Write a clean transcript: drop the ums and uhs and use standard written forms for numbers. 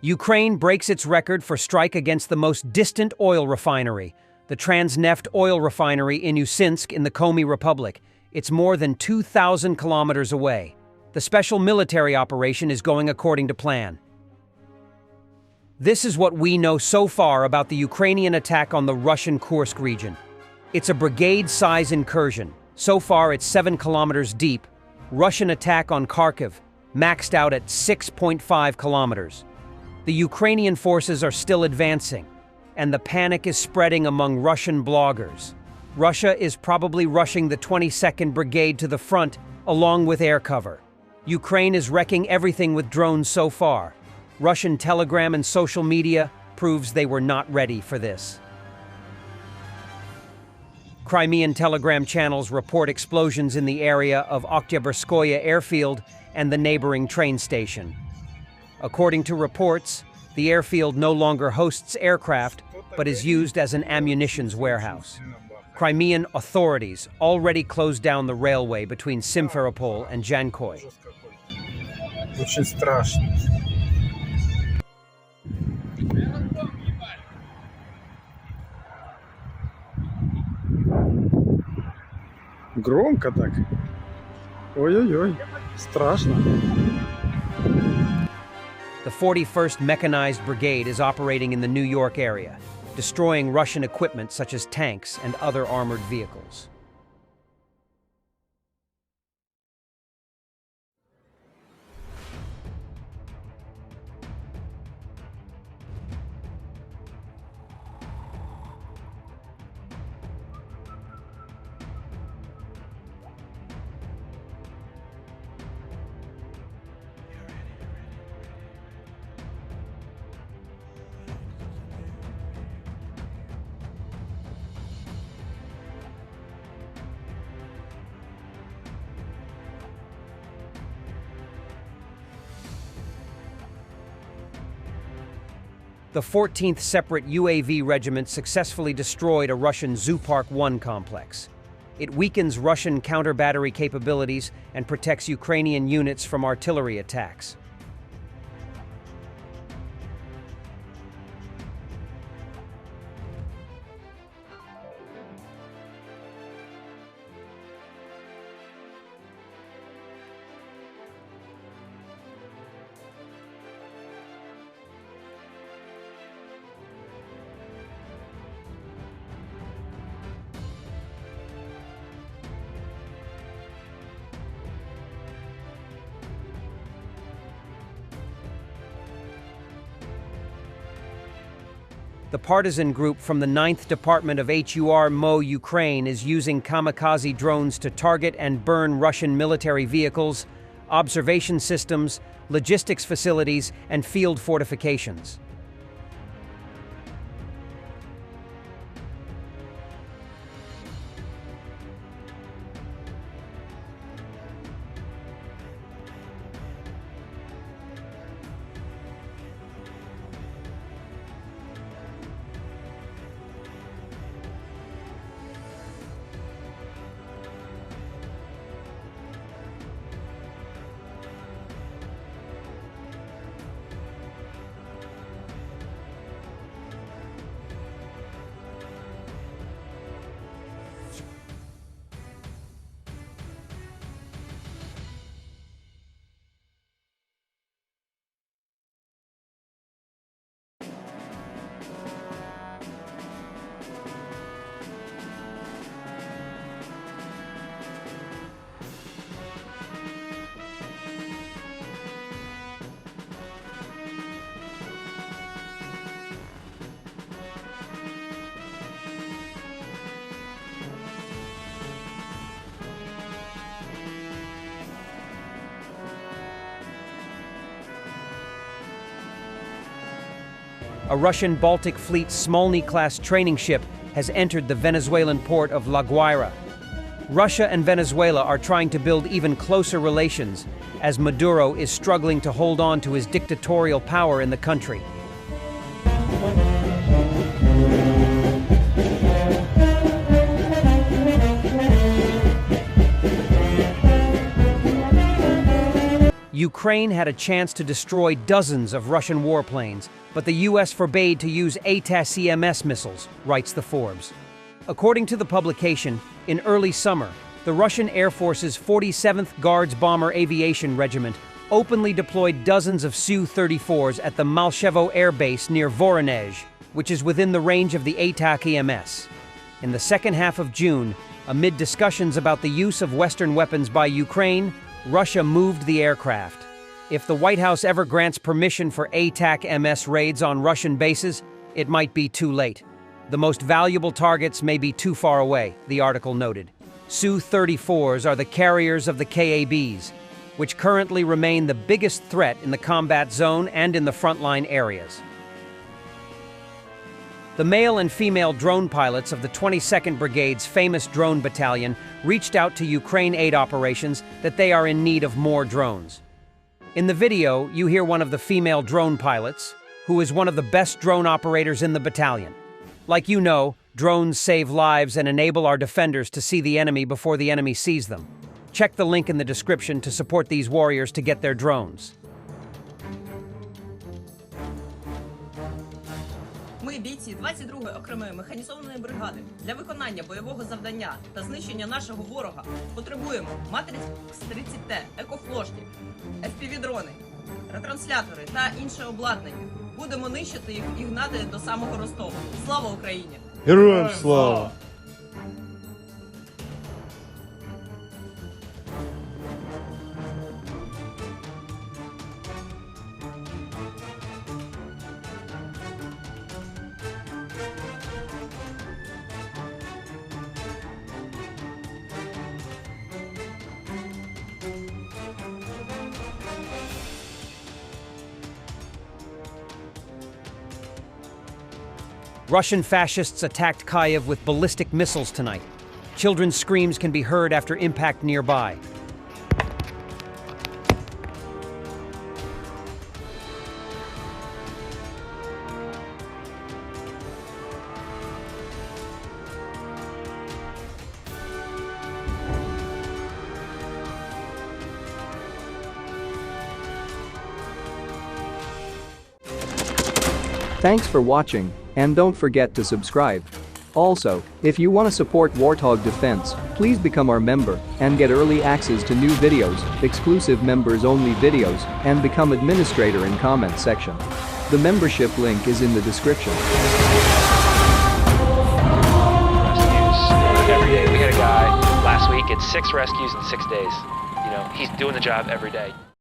Ukraine breaks its record for strike against the most distant oil refinery, the Transneft oil refinery in Usinsk in the Komi Republic. It's more than 2,000 kilometers away. The special military operation is going according to plan. This is what we know so far about the Ukrainian attack on the Russian Kursk region. It's a brigade-size incursion. So far, it's 7 kilometers deep. Russian attack on Kharkiv, maxed out at 6.5 kilometers. The Ukrainian forces are still advancing, and the panic is spreading among Russian bloggers. Russia is probably rushing the 22nd Brigade to the front, along with air cover. Ukraine is wrecking everything with drones so far. Russian telegram and social media proves they were not ready for this. Crimean telegram channels report explosions in the area of Oktyabrskoye airfield and the neighboring train station. According to reports, the airfield no longer hosts aircraft, but is used as an ammunitions warehouse. Crimean authorities already closed down the railway between Simferopol and Jankoy. Очень страшно. Громко так. Ой-ой-ой, страшно. The 41st Mechanized Brigade is operating in the New York area, destroying Russian equipment such as tanks and other armored vehicles. The 14th Separate UAV Regiment successfully destroyed a Russian Zoopark 1 complex. It weakens Russian counter-battery capabilities and protects Ukrainian units from artillery attacks. The partisan group from the 9th Department of HUR-MO Ukraine is using kamikaze drones to target and burn Russian military vehicles, observation systems, logistics facilities, and field fortifications. A Russian Baltic Fleet Smolny-class training ship has entered the Venezuelan port of La Guaira. Russia and Venezuela are trying to build even closer relations as Maduro is struggling to hold on to his dictatorial power in the country. Ukraine had a chance to destroy dozens of Russian warplanes, but the U.S. forbade to use ATACMS missiles, writes the Forbes. According to the publication, in early summer, the Russian Air Force's 47th Guards Bomber Aviation Regiment openly deployed dozens of Su-34s at the Malchevo Air Base near Voronezh, which is within the range of the ATACMS. In the second half of June, amid discussions about the use of Western weapons by Ukraine, Russia moved the aircraft. If the White House ever grants permission for ATACMS raids on Russian bases, it might be too late. The most valuable targets may be too far away, the article noted. Su-34s are the carriers of the KABs, which currently remain the biggest threat in the combat zone and in the frontline areas. The male and female drone pilots of the 22nd Brigade's famous drone battalion reached out to Ukraine aid operations that they are in need of more drones. In the video, you hear one of the female drone pilots, who is one of the best drone operators in the battalion. Like you know, drones save lives and enable our defenders to see the enemy before the enemy sees them. Check the link in the description to support these warriors to get their drones. Ми, бійці 22-ї окремої механізованої бригади, для виконання бойового завдання та знищення нашого ворога потребуємо Матрикс-30Т, екофлошки, FPV-дрони, ретранслятори та інше обладнання. Будемо нищити їх і гнати до самого Ростова. Слава Україні! Героям слава! Russian fascists attacked Kyiv with ballistic missiles tonight. Children's screams can be heard after impact nearby. Thanks for watching, and don't forget to subscribe. Also, if you want to support Warthog Defense, please become our member and get early access to new videos, exclusive members-only videos, and become administrator in comment section. The membership link is in the description. Rescues every day. We had a guy last week at 6 rescues in 6 days. You know, he's doing the job every day.